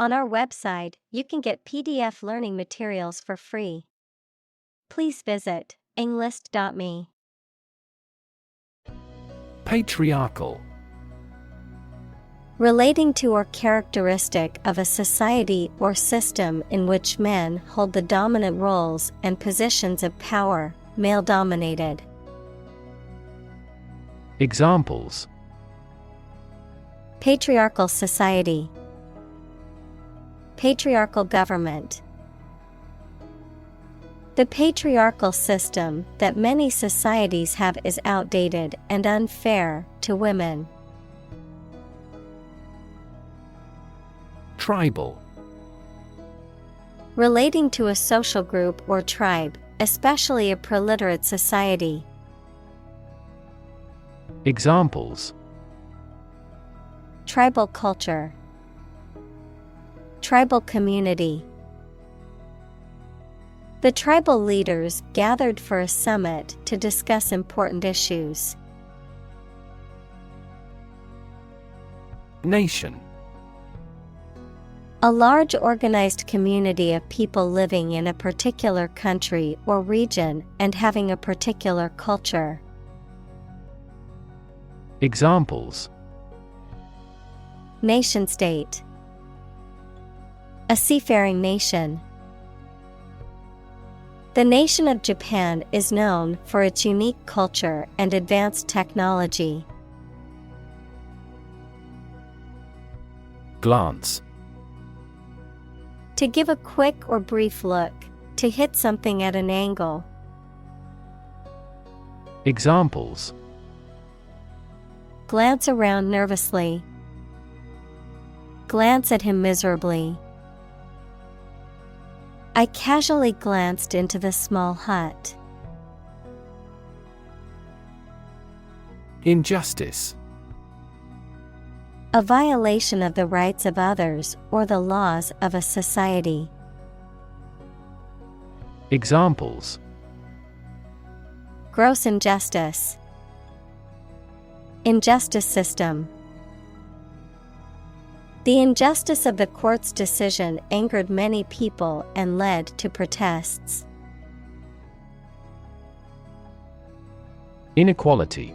On our website, you can get PDF learning materials for free. Please visit englist.me. Patriarchal. Relating to or characteristic of a society or system in which men hold the dominant roles and positions of power, male-dominated. Examples: Patriarchal society. Patriarchal government. The patriarchal system that many societies have is outdated and unfair to women. Tribal. Relating to a social group or tribe, especially a proliterate society. Examples: Tribal culture. Tribal community. The tribal leaders gathered for a summit to discuss important issues. Nation. A large organized community of people living in a particular country or region and having a particular culture. Examples: Nation-state. A seafaring nation. The nation of Japan is known for its unique culture and advanced technology. Glance. To give a quick or brief look, to hit something at an angle. Examples: Glance around nervously. Glance at him miserably. I casually glanced into the small hut. Injustice. A violation of the rights of others or the laws of a society. Examples: Gross injustice. Injustice system. The injustice of the court's decision angered many people and led to protests. Inequality.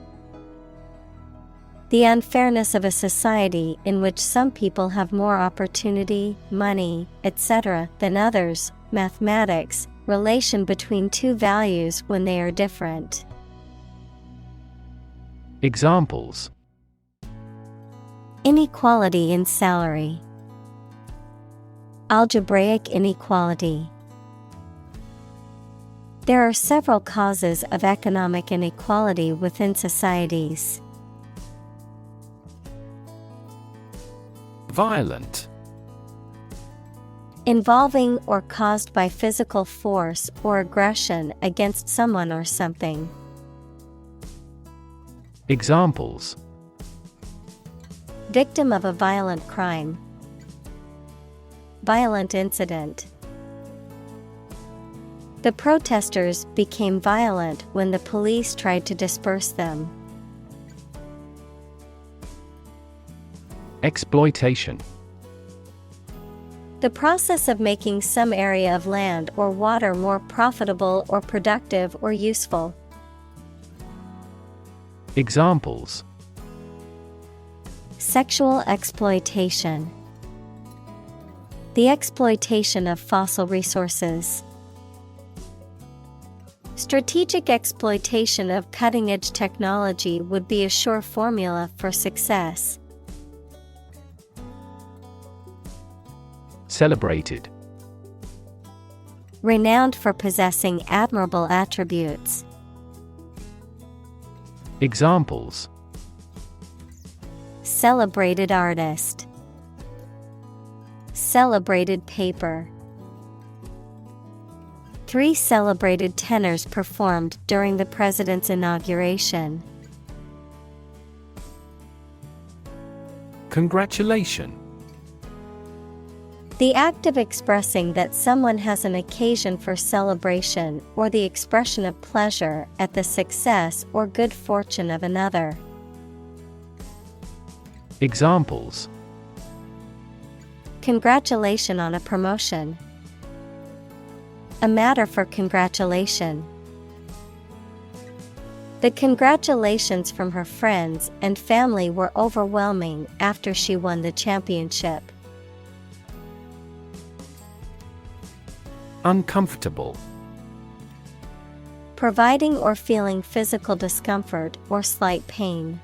The unfairness of a society in which some people have more opportunity, money, etc. than others. Mathematics, relation between two values when they are different. Examples: Inequality in salary. Algebraic inequality. There are several causes of economic inequality within societies. Violent. Involving or caused by physical force or aggression against someone or something. Examples: Victim of a violent crime. Violent incident. The protesters became violent when the police tried to disperse them. Exploitation. The process of making some area of land or water more profitable or productive or useful. Examples: Sexual exploitation. The exploitation of fossil resources. Strategic exploitation of cutting-edge technology would be a sure formula for success. Celebrated. Renowned for possessing admirable attributes. Examples: Celebrated artist. Celebrated paper. 3 celebrated tenors performed during the president's inauguration. Congratulation. The act of expressing that someone has an occasion for celebration or the expression of pleasure at the success or good fortune of another. Examples: congratulation on a promotion. A matter for congratulation. The congratulations from her friends and family were overwhelming after she won the championship. Uncomfortable. Providing or feeling physical discomfort or slight pain.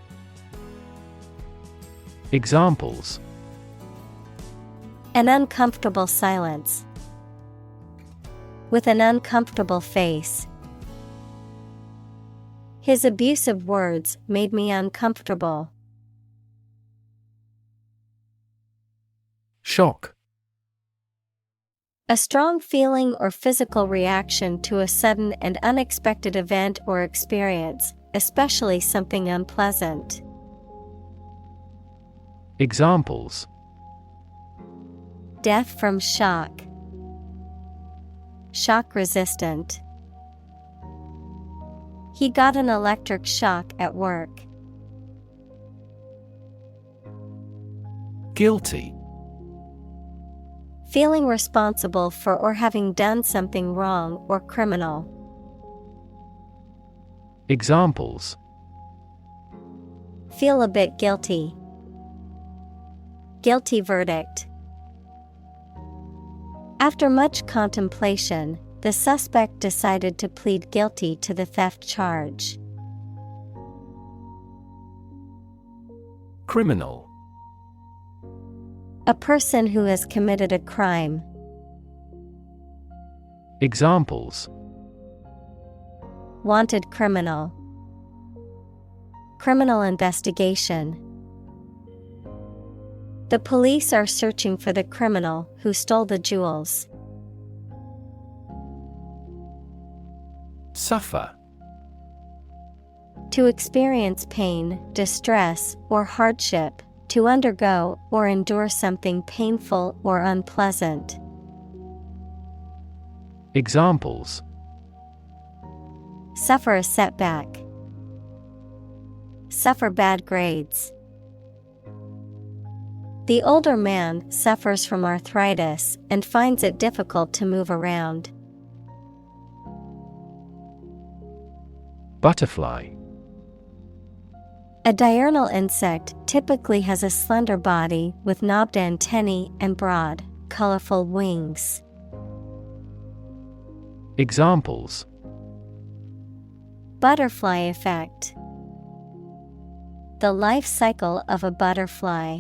Examples: An uncomfortable silence. With an uncomfortable face. His abusive words made me uncomfortable. Shock. A strong feeling or physical reaction to a sudden and unexpected event or experience, especially something unpleasant. Examples: Death from shock. Shock resistant. He got an electric shock at work. Guilty. Feeling responsible for or having done something wrong or criminal. Examples: Feel a bit guilty. Guilty verdict. After much contemplation, the suspect decided to plead guilty to the theft charge. Criminal. A person who has committed a crime. Examples: Wanted criminal. Criminal investigation. The police are searching for the criminal who stole the jewels. Suffer. To experience pain, distress, or hardship, to undergo or endure something painful or unpleasant. Examples: Suffer a setback. Suffer bad grades. The older man suffers from arthritis and finds it difficult to move around. Butterfly. A diurnal insect typically has a slender body with knobbed antennae and broad, colorful wings. Examples: Butterfly effect. The life cycle of a butterfly.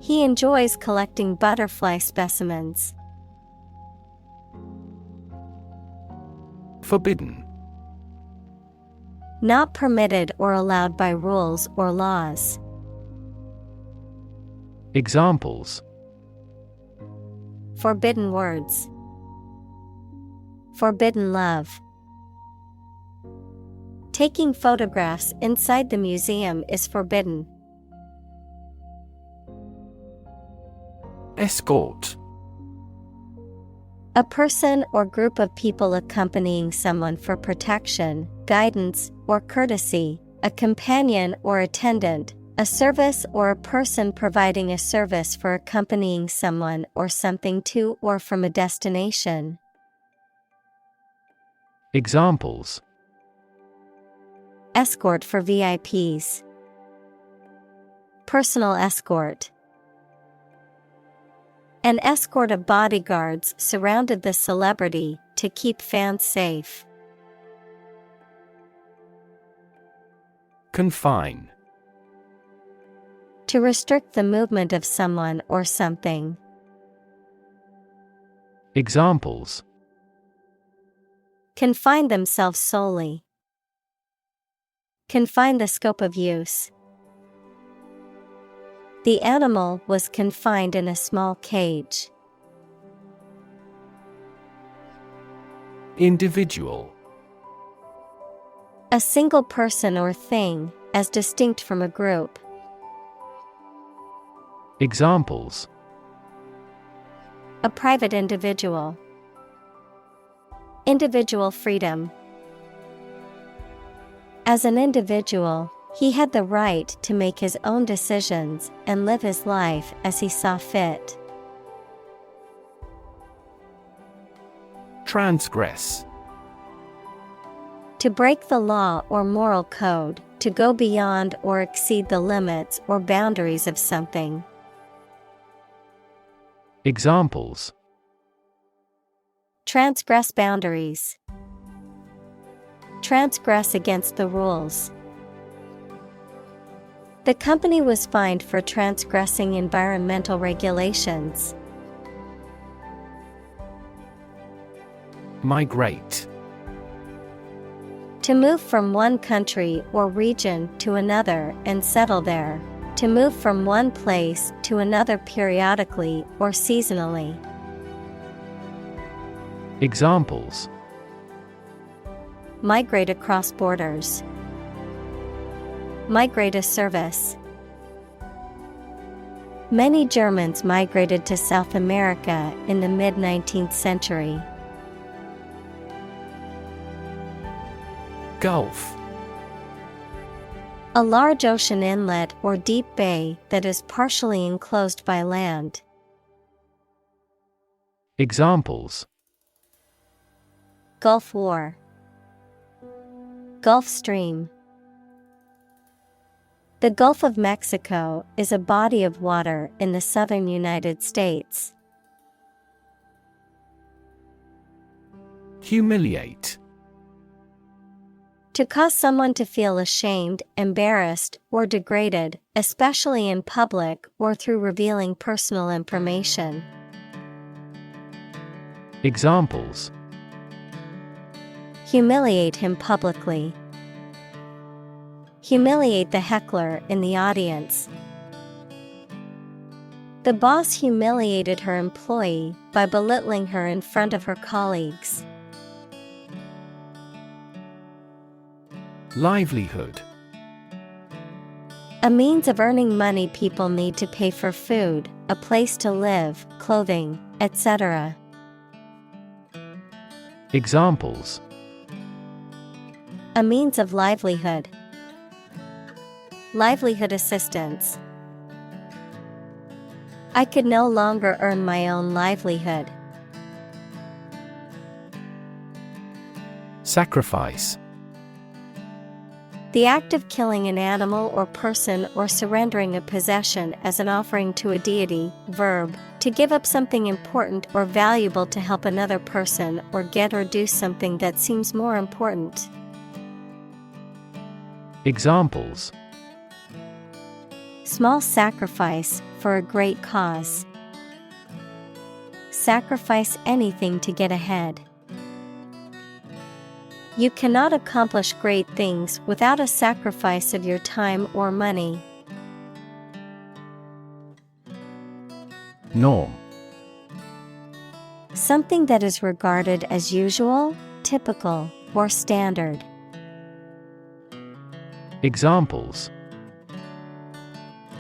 He enjoys collecting butterfly specimens. Forbidden. Not permitted or allowed by rules or laws. Examples: Forbidden words. Forbidden love. Taking photographs inside the museum is forbidden. Escort. A person or group of people accompanying someone for protection, guidance, or courtesy, a companion or attendant, a service or a person providing a service for accompanying someone or something to or from a destination. Examples: Escort for VIPs. Personal escort. An escort of bodyguards surrounded the celebrity to keep fans safe. Confine. To restrict the movement of someone or something. Examples: Confine themselves solely. Confine the scope of use. The animal was confined in a small cage. Individual. A single person or thing, as distinct from a group. Examples: A private individual. Individual freedom. As an individual, He had the right to make his own decisions and live his life as he saw fit. Transgress. To break the law or moral code, to go beyond or exceed the limits or boundaries of something. Examples: Transgress boundaries. Transgress against the rules. The company was fined for transgressing environmental regulations. Migrate. To move from one country or region to another and settle there. To move from one place to another periodically or seasonally. Examples: Migrate across borders. Migrate a service. Many Germans migrated to South America in the mid-19th century. Gulf. A large ocean inlet or deep bay that is partially enclosed by land. Examples: Gulf War. Gulf Stream. The Gulf of Mexico is a body of water in the southern United States. Humiliate. To cause someone to feel ashamed, embarrassed, or degraded, especially in public or through revealing personal information. Examples: Humiliate him publicly. Humiliate the heckler in the audience. The boss humiliated her employee by belittling her in front of her colleagues. Livelihood. A means of earning money people need to pay for food, a place to live, clothing, etc. Examples: A means of livelihood. Livelihood assistance. I could no longer earn my own livelihood. Sacrifice. The act of killing an animal or person or surrendering a possession as an offering to a deity. Verb, to give up something important or valuable to help another person or get or do something that seems more important. Examples: Small sacrifice for a great cause. Sacrifice anything to get ahead. You cannot accomplish great things without a sacrifice of your time or money. Norm. Something that is regarded as usual, typical, or standard. Examples: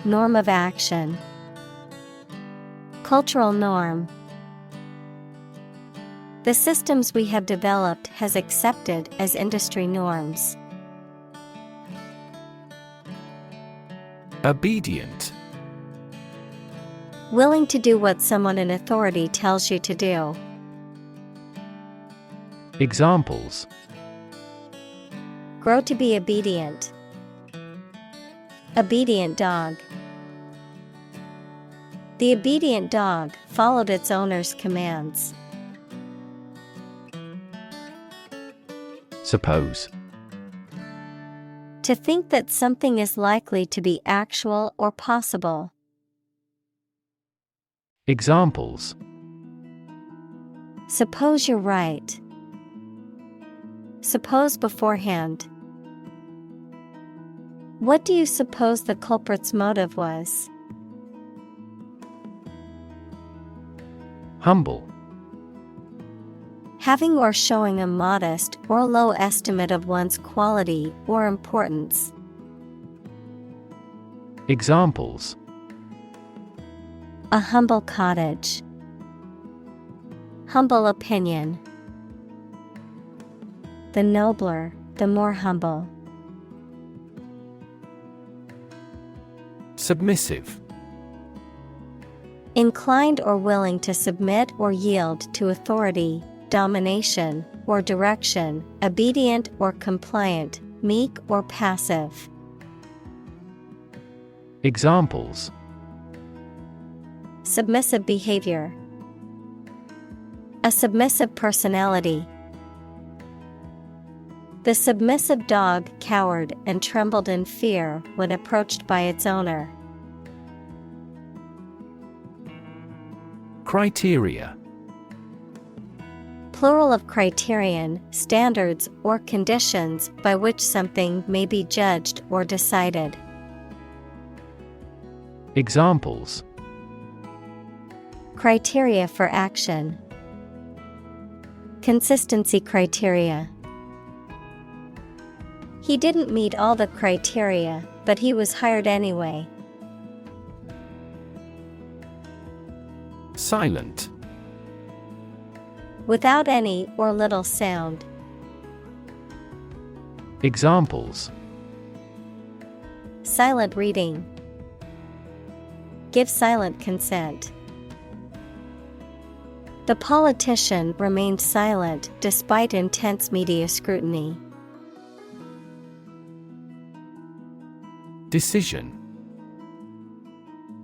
Norm of action. Cultural norm. The systems we have developed has accepted as industry norms. Obedient. Willing to do what someone in authority tells you to do. Examples: Grow to be obedient. Obedient dog. The obedient dog followed its owner's commands. Suppose. To think that something is likely to be actual or possible. Examples: Suppose you're right. Suppose beforehand. What do you suppose the culprit's motive was? Humble. Having or showing a modest or low estimate of one's quality or importance. Examples: A humble cottage. Humble opinion. The nobler, the more humble. Submissive. Inclined or willing to submit or yield to authority, domination, or direction, obedient or compliant, meek or passive. Examples: Submissive behavior. A submissive personality. The submissive dog cowered and trembled in fear when approached by its owner. Criteria. Plural of criterion, standards, or conditions by which something may be judged or decided. Examples: Criteria for action. Consistency criteria. He didn't meet all the criteria, but he was hired anyway. Silent. Without any or little sound. Examples: Silent reading. Give silent consent. The politician remained silent despite intense media scrutiny. Decision.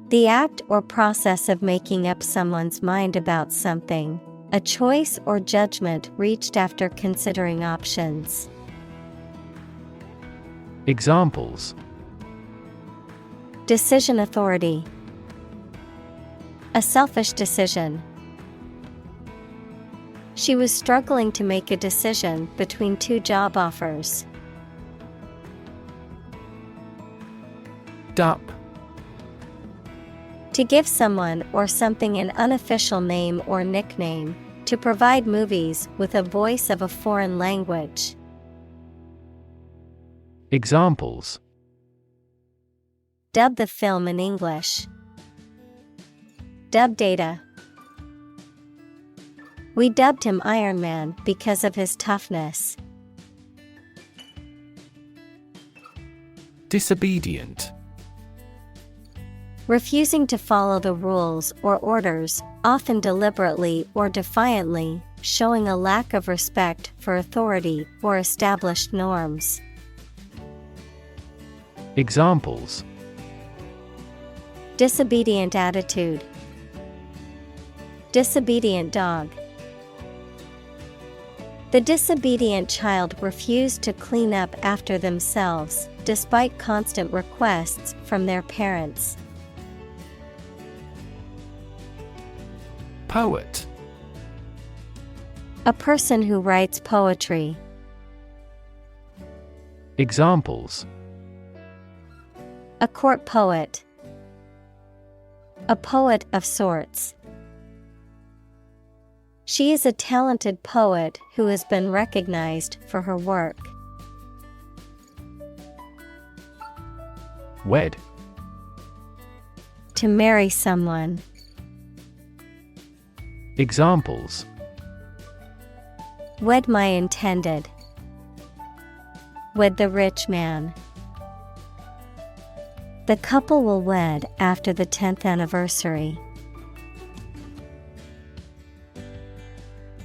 The act or process of making up someone's mind about something, a choice or judgment reached after considering options. Examples: Decision authority. A selfish decision. She was struggling to make a decision between two job offers. Dup. To give someone or something an unofficial name or nickname, to provide movies with a voice of a foreign language. Examples: Dub the film in English. Dub data. We dubbed him Iron Man because of his toughness. Disobedient. Refusing to follow the rules or orders, often deliberately or defiantly, showing a lack of respect for authority or established norms. Examples: Disobedient attitude. Disobedient dog. The disobedient child refused to clean up after themselves, despite constant requests from their parents. Poet. A person who writes poetry. Examples: A court poet. A poet of sorts. She is a talented poet who has been recognized for her work. Wed. To marry someone. Examples: Wed my intended. Wed the rich man. The couple will wed after the 10th anniversary.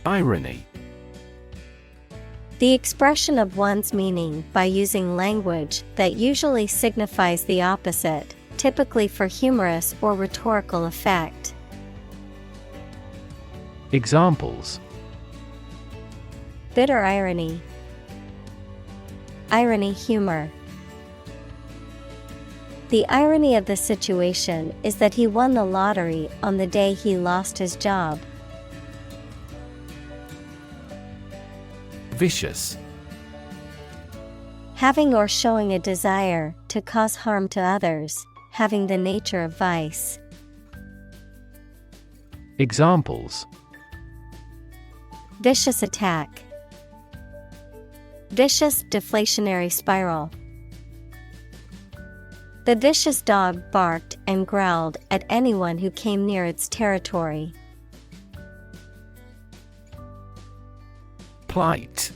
Irony. The expression of one's meaning by using language that usually signifies the opposite, typically for humorous or rhetorical effect. Examples: Bitter irony. Irony humor. The irony of the situation is that he won the lottery on the day he lost his job. Vicious. Having or showing a desire to cause harm to others, having the nature of vice. Examples: Vicious attack. Vicious deflationary spiral. The vicious dog barked and growled at anyone who came near its territory. Plight.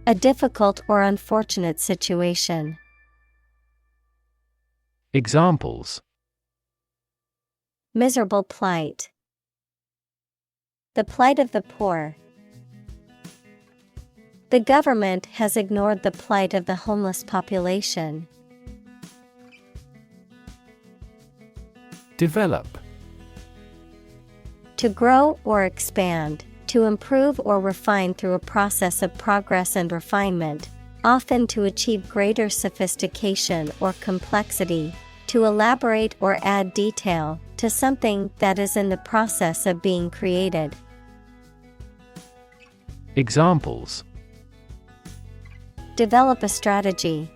A difficult or unfortunate situation. Examples. Miserable plight. The plight of the poor. The government has ignored the plight of the homeless population. Develop. To grow or expand, to improve or refine through a process of progress and refinement, often to achieve greater sophistication or complexity, to elaborate or add detail to something that is in the process of being created. Examples. Develop a strategy.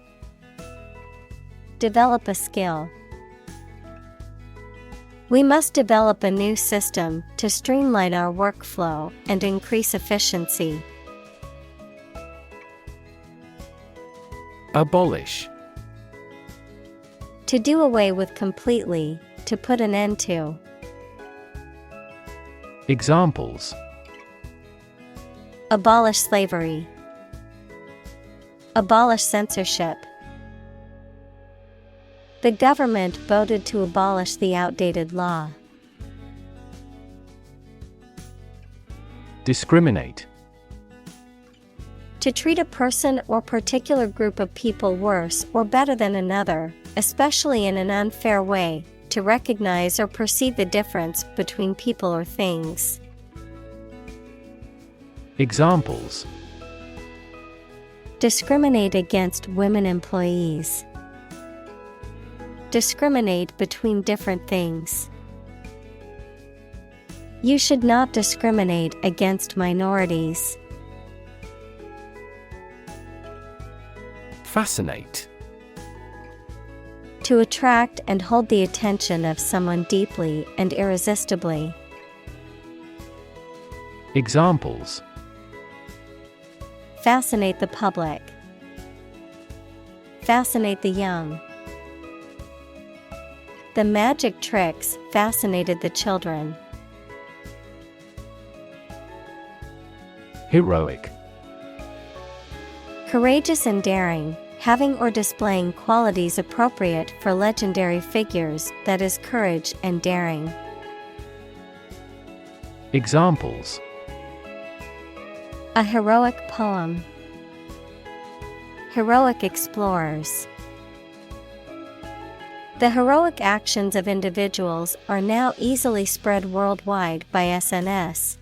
Develop a skill. We must develop a new system to streamline our workflow and increase efficiency. Abolish. To do away with completely, to put an end to. Examples. Abolish slavery. Abolish censorship. The government voted to abolish the outdated law. Discriminate. To treat a person or particular group of people worse or better than another, especially in an unfair way, to recognize or perceive the difference between people or things. Examples. Discriminate against women employees. Discriminate between different things. You should not discriminate against minorities. Fascinate. To attract and hold the attention of someone deeply and irresistibly. Examples. Fascinate the public. Fascinate the young. The magic tricks fascinated the children. Heroic. Courageous and daring, having or displaying qualities appropriate for legendary figures, that is, courage and daring. Examples. A heroic poem. Heroic explorers. The heroic actions of individuals are now easily spread worldwide by SNS.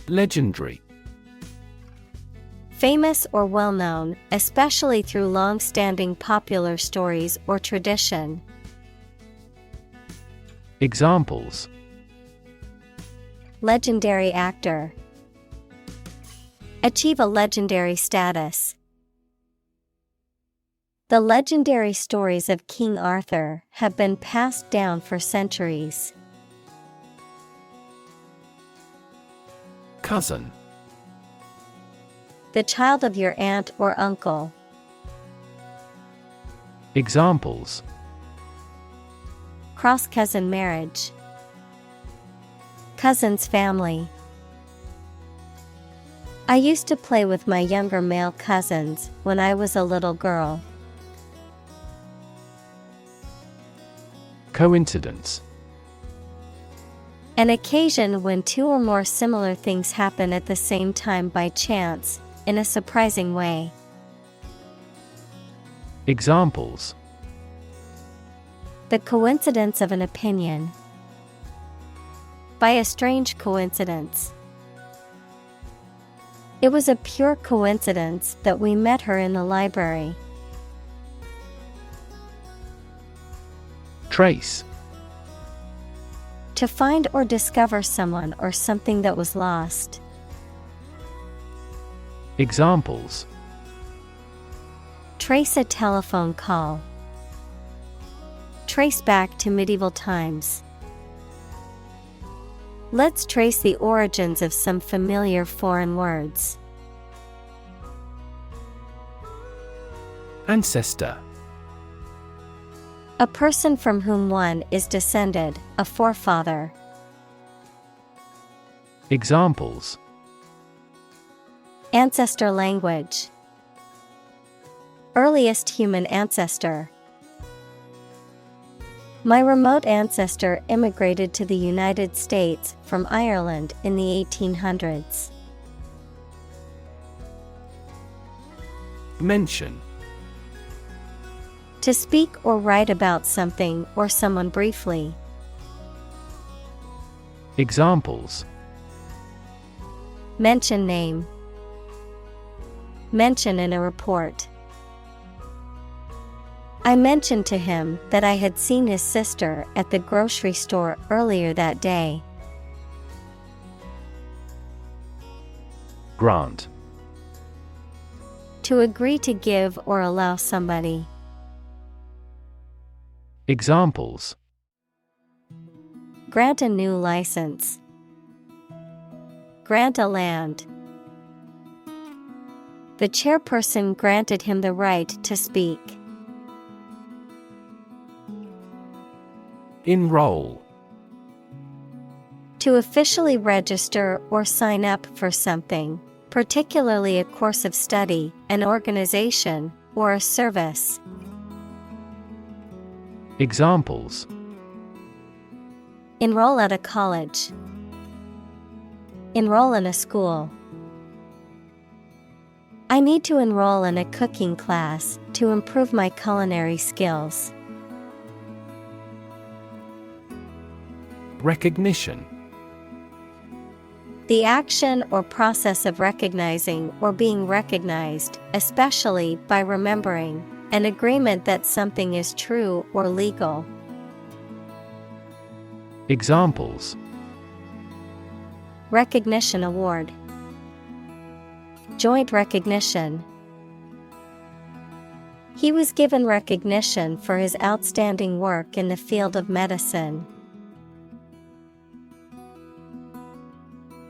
Legendary. Famous or well-known, especially through long-standing popular stories or tradition. Examples. Legendary actor. Achieve a legendary status. The legendary stories of King Arthur have been passed down for centuries. Cousin. The child of your aunt or uncle. Examples. Cross-cousin marriage. Cousin's family. I used to play with my younger male cousins when I was a little girl. Coincidence. An occasion when two or more similar things happen at the same time by chance, in a surprising way. Examples. The coincidence of an opinion. By a strange coincidence. It was a pure coincidence that we met her in the library. Trace. To find or discover someone or something that was lost. Examples. Trace a telephone call. Trace back to medieval times. Let's trace the origins of some familiar foreign words. Ancestor. A person from whom one is descended, a forefather. Examples. Ancestor language. Earliest human ancestor. My remote ancestor immigrated to the United States from Ireland in the 1800s. Mention. To speak or write about something or someone briefly. Examples. Mention name. Mention in a report. I mentioned to him that I had seen his sister at the grocery store earlier that day. Grant. To agree to give or allow somebody. Examples. Grant a new license. Grant a land. The chairperson granted him the right to speak. Enroll. To officially register or sign up for something, particularly a course of study, an organization, or a service. Examples. Enroll at a college. Enroll in a school. I need to enroll in a cooking class to improve my culinary skills. Recognition. The action or process of recognizing or being recognized, especially by remembering, an agreement that something is true or legal. Examples. Recognition award. Joint recognition. He was given recognition for his outstanding work in the field of medicine.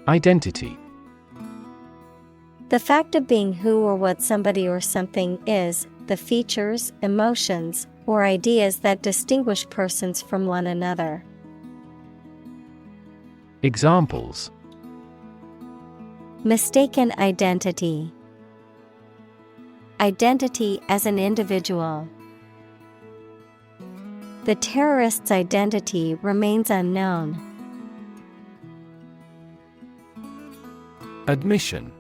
Identity. The fact of being who or what somebody or something is, the features, emotions, or ideas that distinguish persons from one another. Examples. Mistaken identity. Identity as an individual. The terrorist's identity remains unknown. Admission.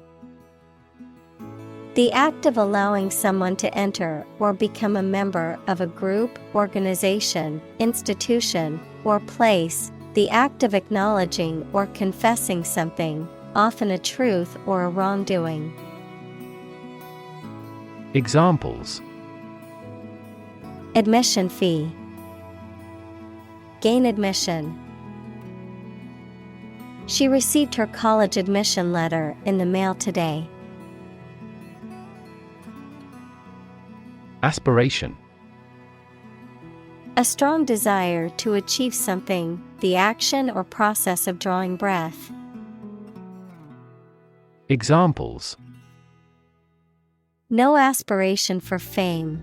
The act of allowing someone to enter or become a member of a group, organization, institution, or place. The act of acknowledging or confessing something, often a truth or a wrongdoing. Examples. Admission fee. Gain admission. She received her college admission letter in the mail today. Aspiration. A strong desire to achieve something, the action or process of drawing breath. Examples. No aspiration for fame.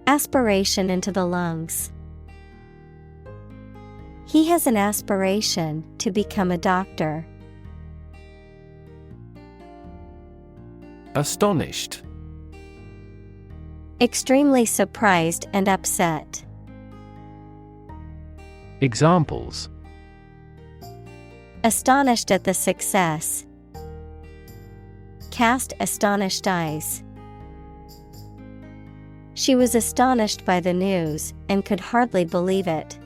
Aspiration into the lungs. He has an aspiration to become a doctor. Astonished. Extremely surprised and upset. Examples. Astonished at the success. Cast astonished eyes. She was astonished by the news and could hardly believe it.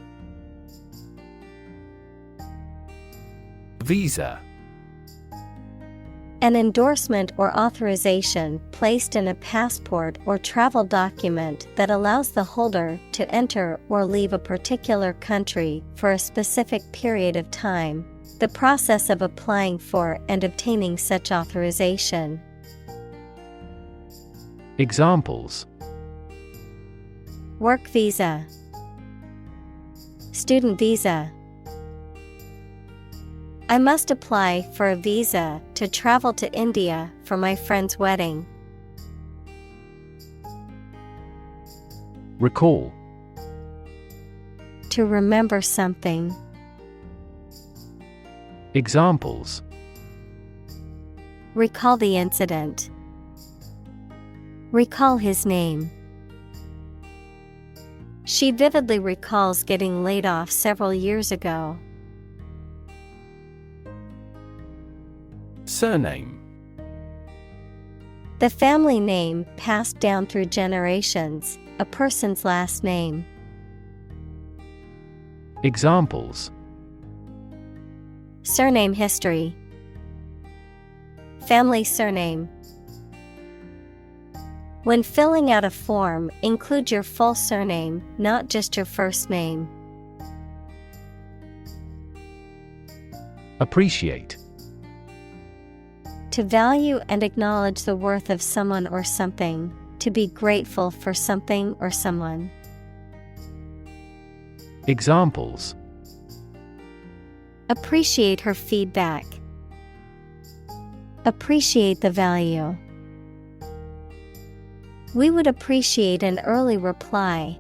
Visa. An endorsement or authorization placed in a passport or travel document that allows the holder to enter or leave a particular country for a specific period of time. The process of applying for and obtaining such authorization. Examples. Work visa. Student visa. I must apply for a visa to travel to India for my friend's wedding. Recall. To remember something. Examples. Recall the incident. Recall his name. She vividly recalls getting laid off several years ago. Surname. The family name passed down through generations, a person's last name. Examples. Surname history. Family surname. When filling out a form, include your full surname, not just your first name. Appreciate. To value and acknowledge the worth of someone or something, to be grateful for something or someone. Examples. Appreciate her feedback. Appreciate the value. We would appreciate an early reply.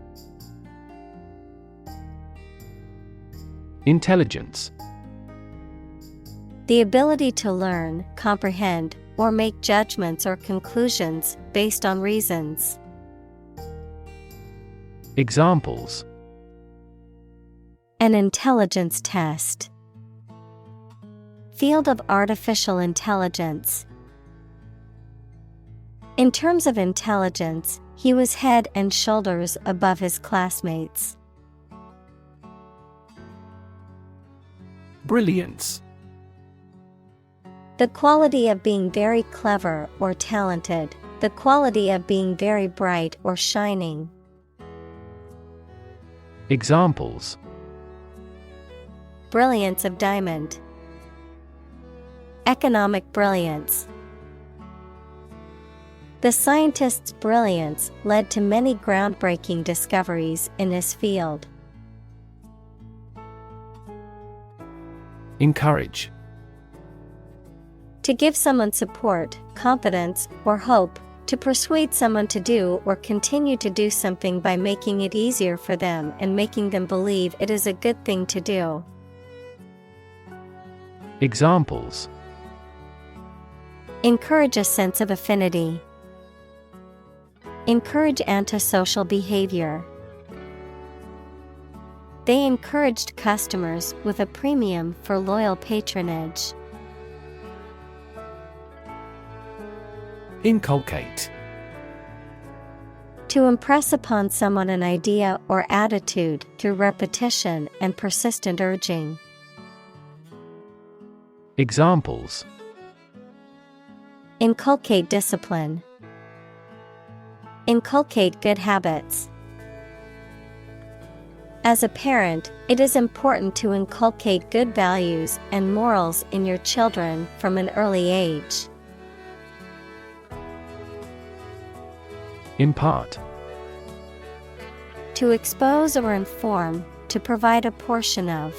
Intelligence. The ability to learn, comprehend, or make judgments or conclusions based on reasons. Examples. An intelligence test. Field of artificial intelligence. In terms of intelligence, he was head and shoulders above his classmates. Brilliance. The quality of being very clever or talented, the quality of being very bright or shining. Examples. Brilliance of diamond. Economic brilliance. The scientist's brilliance led to many groundbreaking discoveries in his field. Encourage. To give someone support, confidence, or hope, to persuade someone to do or continue to do something by making it easier for them and making them believe it is a good thing to do. Examples. Encourage a sense of affinity. Encourage antisocial behavior. They encouraged customers with a premium for loyal patronage. Inculcate. To impress upon someone an idea or attitude through repetition and persistent urging. Examples. Inculcate discipline. Inculcate good habits. As a parent, it is important to inculcate good values and morals in your children from an early age. Impart. To expose or inform, to provide a portion of.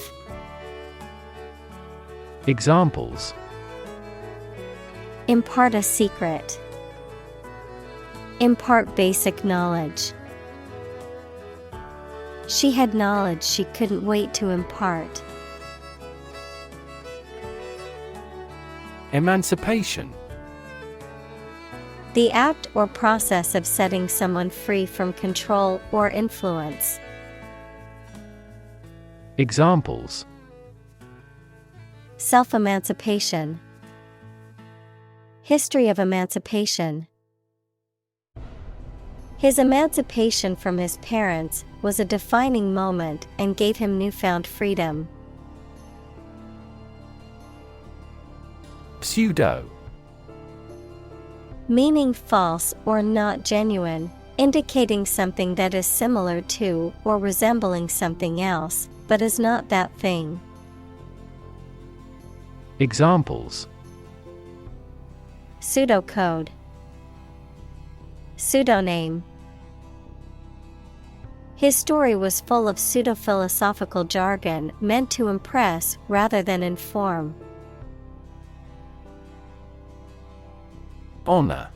Examples. Impart a secret. Impart basic knowledge. She had knowledge she couldn't wait to impart. Emancipation. The act or process of setting someone free from control or influence. Examples. Self-emancipation. History of emancipation. His emancipation from his parents was a defining moment and gave him newfound freedom. Pseudo. Meaning false or not genuine, indicating something that is similar to or resembling something else, but is not that thing. Examples. Pseudocode. Pseudonym. His story was full of pseudo-philosophical jargon meant to impress rather than inform. Honor.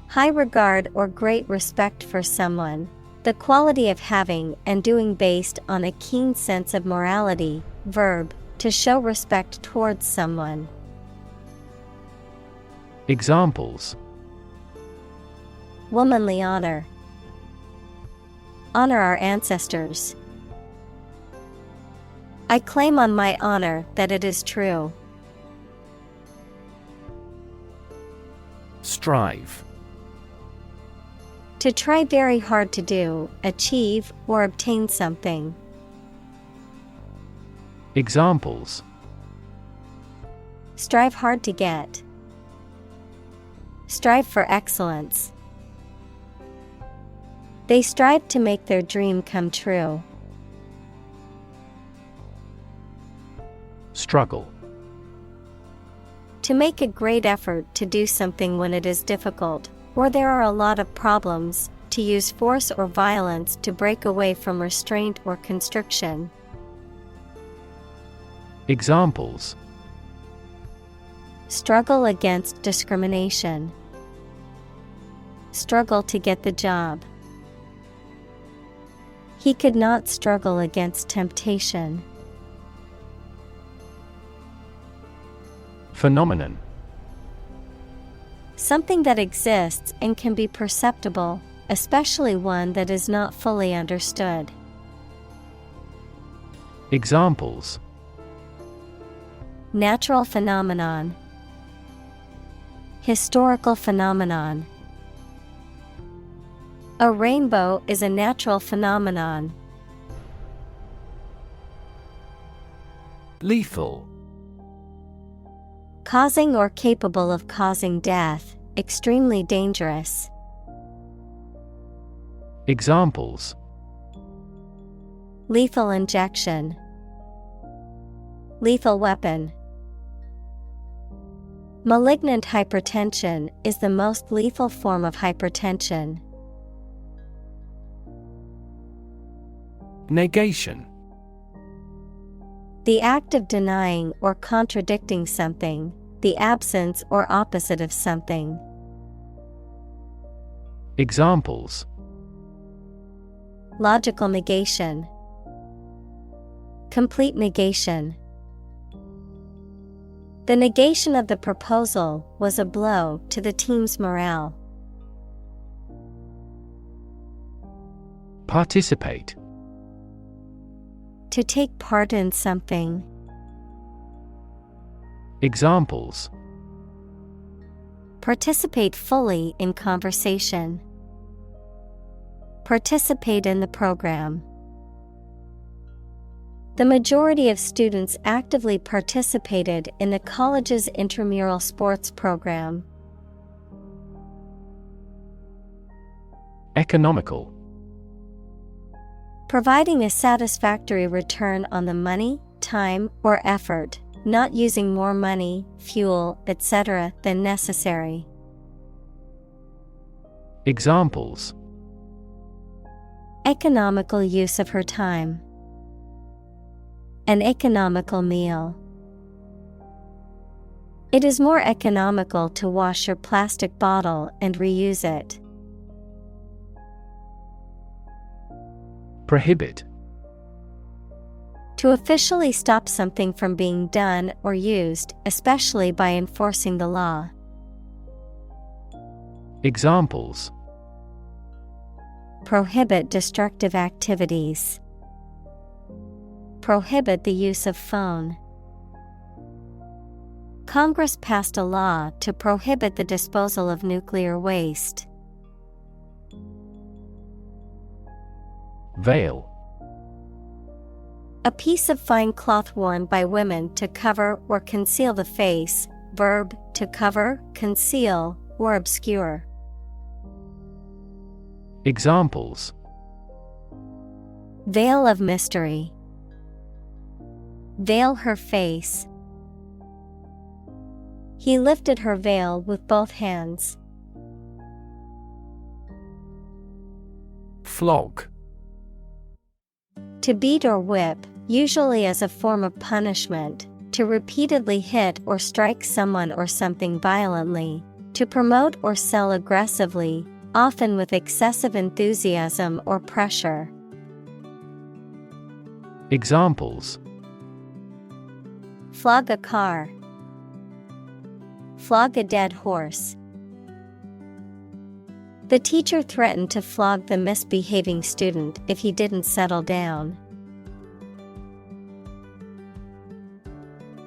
High regard or great respect for someone, the quality of having and doing based on a keen sense of morality. Verb, to show respect towards someone. Examples. Womanly honor. Honor our ancestors. I claim on my honor that it is true. Strive. To try very hard to do, achieve, or obtain something. Examples: Strive hard to get. Strive for excellence. They strive to make their dream come true. Struggle. To make a great effort to do something when it is difficult, or there are a lot of problems, to use force or violence to break away from restraint or constriction. Examples: Struggle against discrimination. Struggle to get the job. He could not struggle against temptation. Phenomenon. Something that exists and can be perceptible, especially one that is not fully understood. Examples: Natural phenomenon. Historical phenomenon. A rainbow is a natural phenomenon. Lethal. Causing or capable of causing death, extremely dangerous. Examples: Lethal injection. Lethal weapon. Malignant hypertension is the most lethal form of hypertension. Negation. The act of denying or contradicting something, the absence or opposite of something. Examples: Logical negation. Complete negation. The negation of the proposal was a blow to the team's morale. Participate. To take part in something. Examples: Participate fully in conversation. Participate in the program. The majority of students actively participated in the college's intramural sports program. Economical. Providing a satisfactory return on the money, time, or effort, not using more money, fuel, etc. than necessary. Examples: Economical use of her time. An economical meal. It is more economical to wash your plastic bottle and reuse it. Prohibit. To officially stop something from being done or used, especially by enforcing the law. Examples: Prohibit destructive activities. Prohibit the use of phone. Congress passed a law to prohibit the disposal of nuclear waste. Veil. A piece of fine cloth worn by women to cover or conceal the face. Verb, to cover, conceal, or obscure. Examples: Veil of mystery. Veil her face. He lifted her veil with both hands. Flog. To beat or whip, usually as a form of punishment, to repeatedly hit or strike someone or something violently, to promote or sell aggressively, often with excessive enthusiasm or pressure. Examples: Flog a car. Flog a dead horse. The teacher threatened to flog the misbehaving student if he didn't settle down.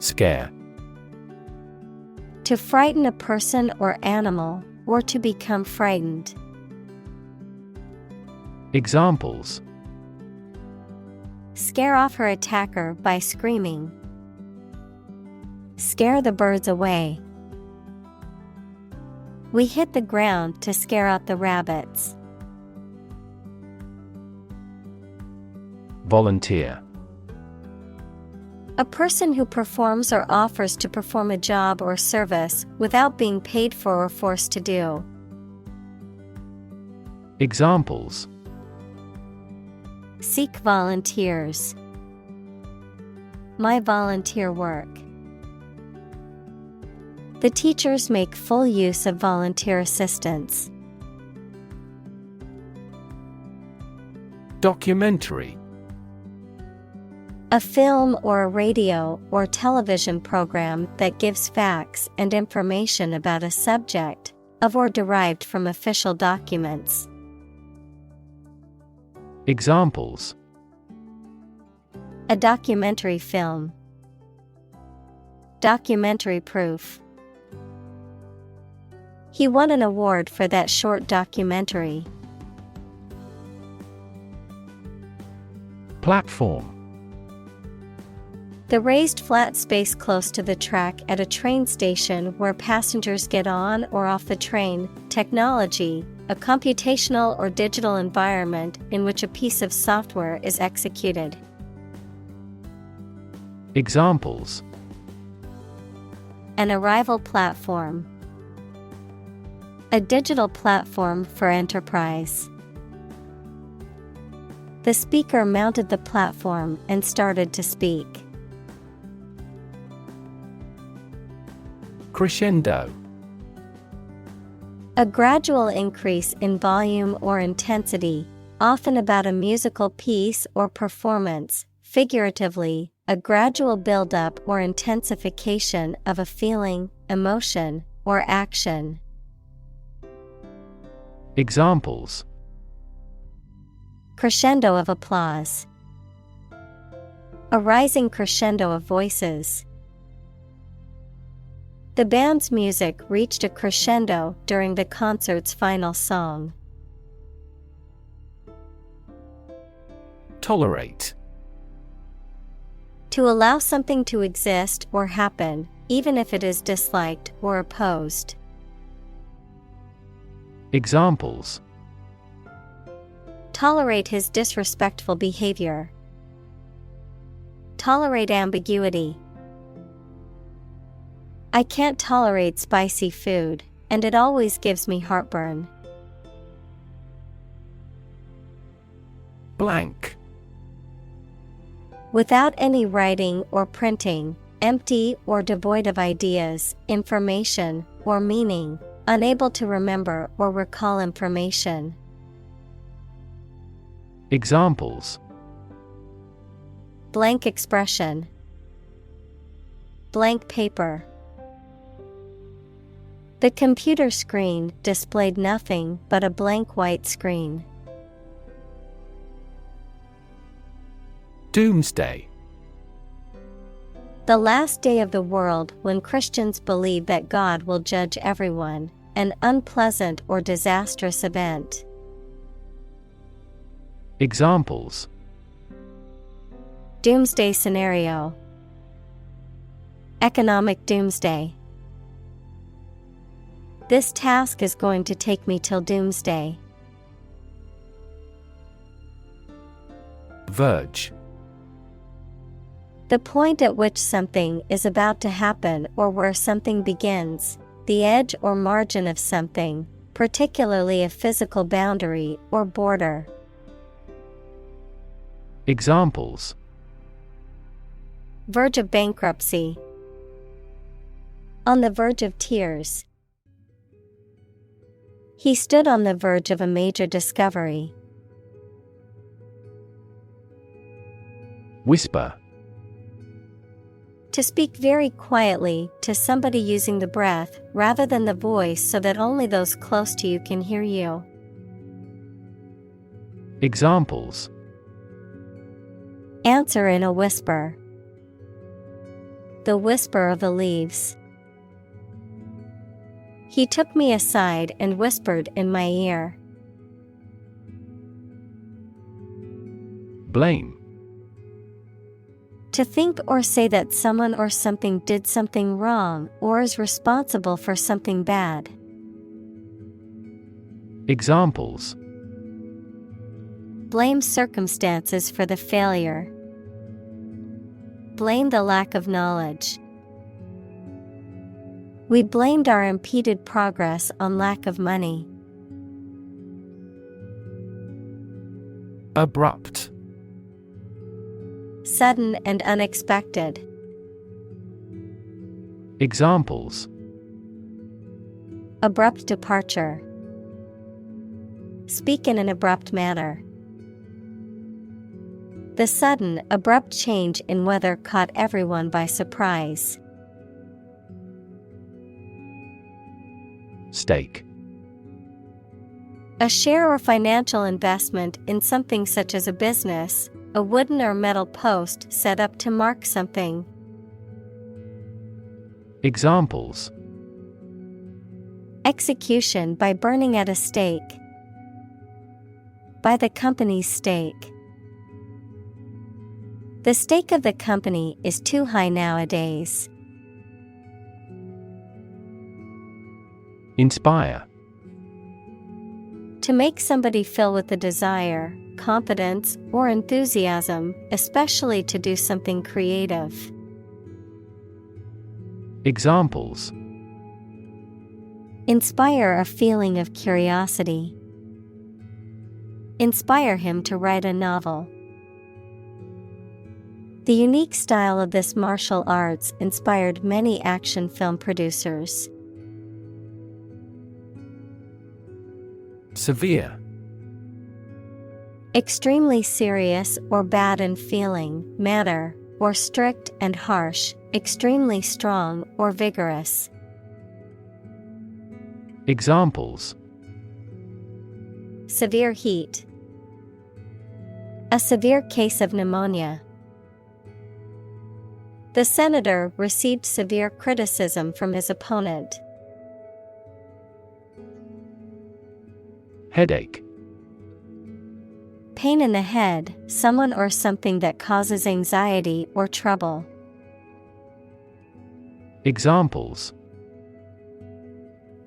Scare. To frighten a person or animal, or to become frightened. Examples: Scare off her attacker by screaming. Scare the birds away. We hit the ground to scare out the rabbits. Volunteer. A person who performs or offers to perform a job or service without being paid for or forced to do. Examples: Seek volunteers. My volunteer work. The teachers make full use of volunteer assistance. Documentary. A film or a radio or television program that gives facts and information about a subject, of or derived from official documents. Examples: A documentary film. Documentary proof. He won an award for that short documentary. Platform. The raised flat space close to the track at a train station where passengers get on or off the train. Technology, a computational or digital environment in which a piece of software is executed. Examples: An arrival platform. A digital platform for enterprise. The speaker mounted the platform and started to speak. Crescendo. A gradual increase in volume or intensity, often about a musical piece or performance, figuratively, a gradual buildup or intensification of a feeling, emotion, or action. Examples: Crescendo of applause. A rising crescendo of voices. The band's music reached a crescendo during the concert's final song. Tolerate. To allow something to exist or happen, even if it is disliked or opposed. Examples: Tolerate his disrespectful behavior. Tolerate ambiguity. I can't tolerate spicy food, and it always gives me heartburn. Blank. Without any writing or printing, empty or devoid of ideas, information, or meaning, unable to remember or recall information. Examples: Blank expression. Blank paper. The computer screen displayed nothing but a blank white screen. Doomsday. The last day of the world when Christians believe that God will judge everyone, an unpleasant or disastrous event. Examples: Doomsday scenario. Economic doomsday. This task is going to take me till doomsday. Verge. The point at which something is about to happen or where something begins, the edge or margin of something, particularly a physical boundary or border. Examples: Verge of bankruptcy. On the verge of tears. He stood on the verge of a major discovery. Whisper. To speak very quietly to somebody using the breath rather than the voice so that only those close to you can hear you. Examples. Answer in a whisper. The whisper of the leaves. He took me aside and whispered in my ear. Blame. To think or say that someone or something did something wrong or is responsible for something bad. Examples. Blame circumstances for the failure. Blame the lack of knowledge. We blamed our impeded progress on lack of money. Abrupt. Sudden and unexpected. Examples. Abrupt departure. Speak in an abrupt manner. The sudden, abrupt change in weather caught everyone by surprise. Stake. A share or financial investment in something such as a business, a wooden or metal post set up to mark something. Examples. Execution by burning at a stake. By the company's stake. The stake of the company is too high nowadays. Inspire. To make somebody feel with the desire, confidence, or enthusiasm, especially to do something creative. Examples. Inspire a feeling of curiosity. Inspire him to write a novel. The unique style of this martial arts inspired many action film producers. Severe. Extremely serious or bad in feeling, manner, or strict and harsh, extremely strong or vigorous. Examples. Severe heat. A severe case of pneumonia. The senator received severe criticism from his opponent. Headache. Pain in the head, someone or something that causes anxiety or trouble. Examples.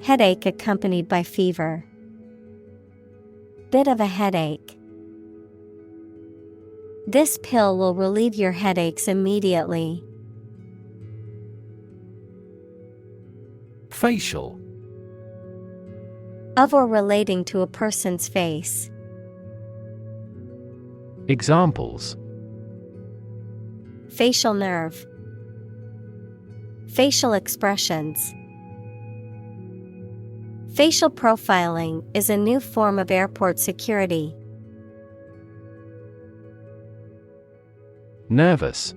Headache accompanied by fever. Bit of a headache. This pill will relieve your headaches immediately. Facial. Of or relating to a person's face. Examples. Facial nerve. Facial expressions. Facial profiling is a new form of airport security. Nervous.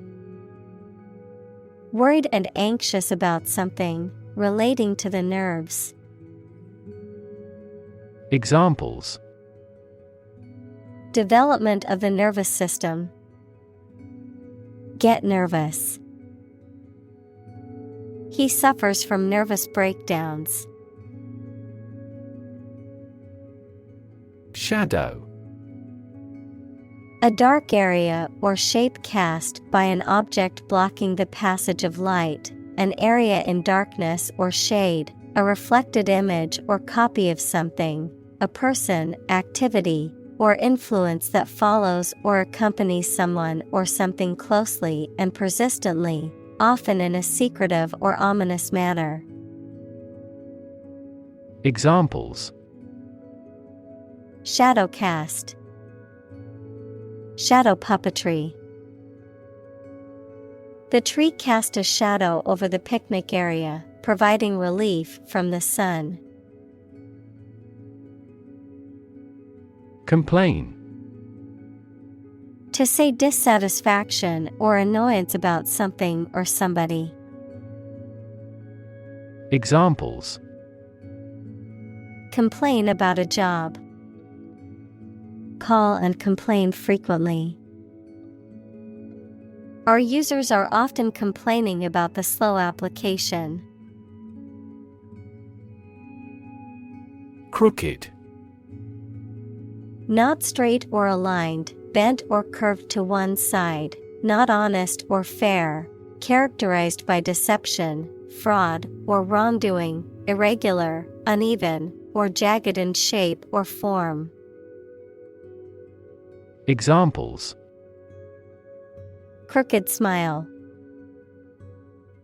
Worried and anxious about something, relating to the nerves. Examples. Development of the nervous system. Get nervous. He suffers from nervous breakdowns. Shadow. A dark area or shape cast by an object blocking the passage of light, an area in darkness or shade, a reflected image or copy of something, a person, activity, or influence that follows or accompanies someone or something closely and persistently, often in a secretive or ominous manner. Examples. Shadow cast. Shadow puppetry. The tree cast a shadow over the picnic area, providing relief from the sun. Complain. To say dissatisfaction or annoyance about something or somebody. Examples. Complain about a job. call and complain frequently. Our users are often complaining about the slow application. Crooked. Not straight or aligned, bent or curved to one side, not honest or fair, characterized by deception, fraud, or wrongdoing, irregular, uneven, or jagged in shape or form. Examples: Crooked smile.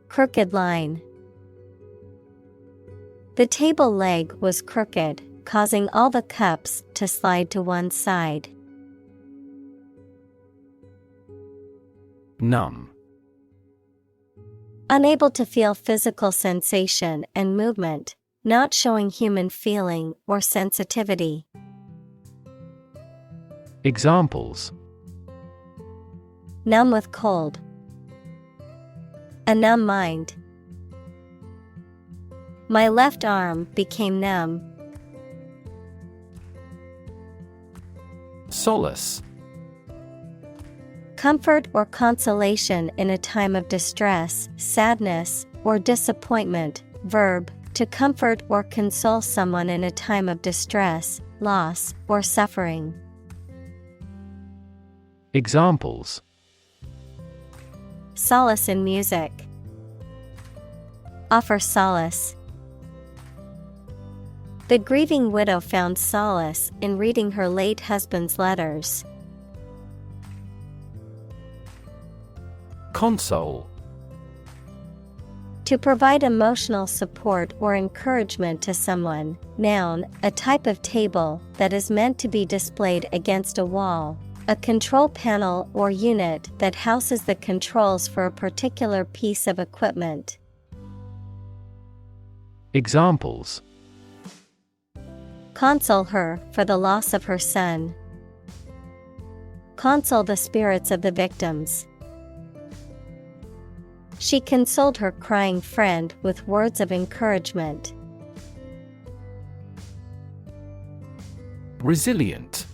Crooked line. The table leg was crooked, causing all the cups to slide to one side. Numb. Unable to feel physical sensation and movement, not showing human feeling or sensitivity. Examples: Numb with cold. A numb mind. My left arm became numb. Solace. Comfort or consolation in a time of distress, sadness, or disappointment. Verb, to comfort or console someone in a time of distress, loss, or suffering. Examples: Solace in music. Offer solace. The grieving widow found solace in reading her late husband's letters. Console. To provide emotional support or encouragement to someone. Noun, a type of table that is meant to be displayed against a wall. A control panel or unit that houses the controls for a particular piece of equipment. Examples: Console her for the loss of her son. Console the spirits of the victims. She consoled her crying friend with words of encouragement. Resilient.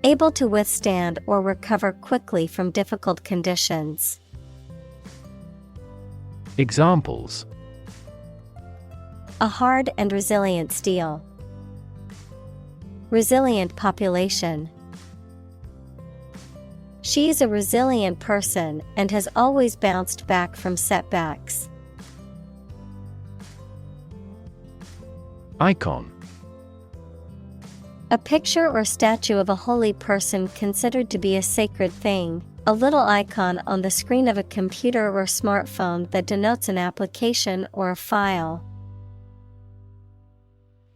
Able to withstand or recover quickly from difficult conditions. Examples: A hard and resilient steel. Resilient population. She is a resilient person and has always bounced back from setbacks. Icon. A picture or statue of a holy person considered to be a sacred thing, a little icon on the screen of a computer or smartphone that denotes an application or a file.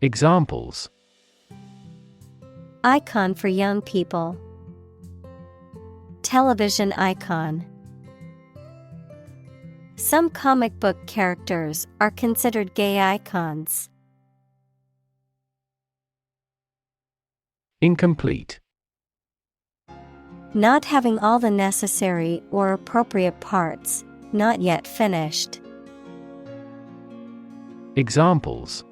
Examples: Icon for young people. Television icon. Some comic book characters are considered gay icons. Incomplete. Not having all the necessary or appropriate parts, not yet finished. Examples: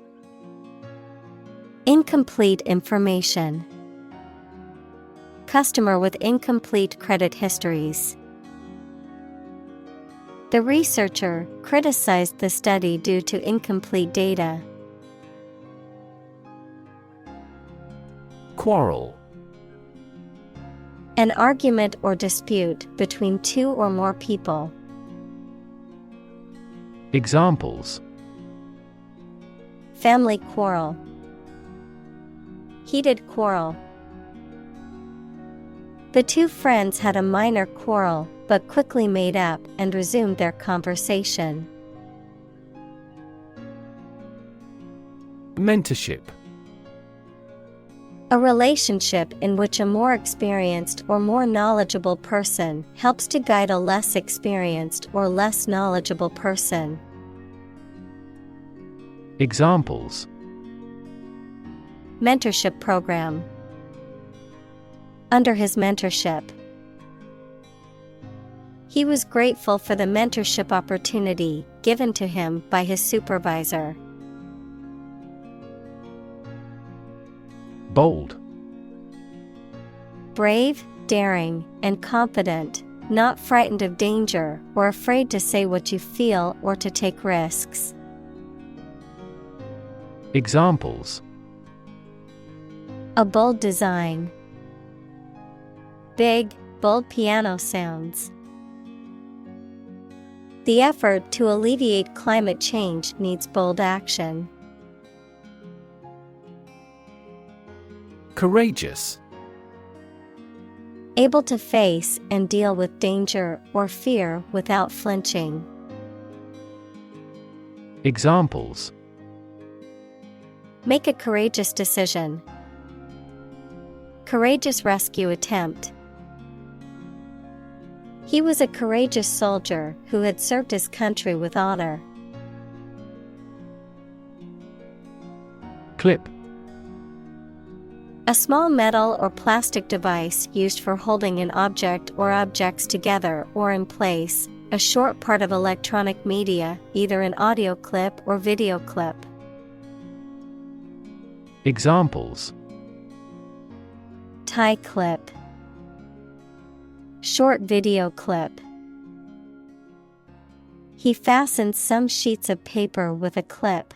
Incomplete information. Customer with incomplete credit histories. The researcher criticized the study due to incomplete data. Quarrel. An argument or dispute between two or more people. Examples: Family quarrel. Heated quarrel. The two friends had a minor quarrel, but quickly made up and resumed their conversation. Mentorship. A relationship in which a more experienced or more knowledgeable person helps to guide a less experienced or less knowledgeable person. Examples: Mentorship program. Under his mentorship. He was grateful for the mentorship opportunity given to him by his supervisor. Bold. Brave, daring, and confident, not frightened of danger or afraid to say what you feel or to take risks. Examples: A bold design. Big, bold piano sounds. The effort to alleviate climate change needs bold action. Courageous. Able to face and deal with danger or fear without flinching. Examples: Make a courageous decision. Courageous rescue attempt. He was a courageous soldier who had served his country with honor. Clip. A small metal or plastic device used for holding an object or objects together or in place, a short part of electronic media, either an audio clip or video clip. Examples: Tie clip. Short video clip. He fastened some sheets of paper with a clip.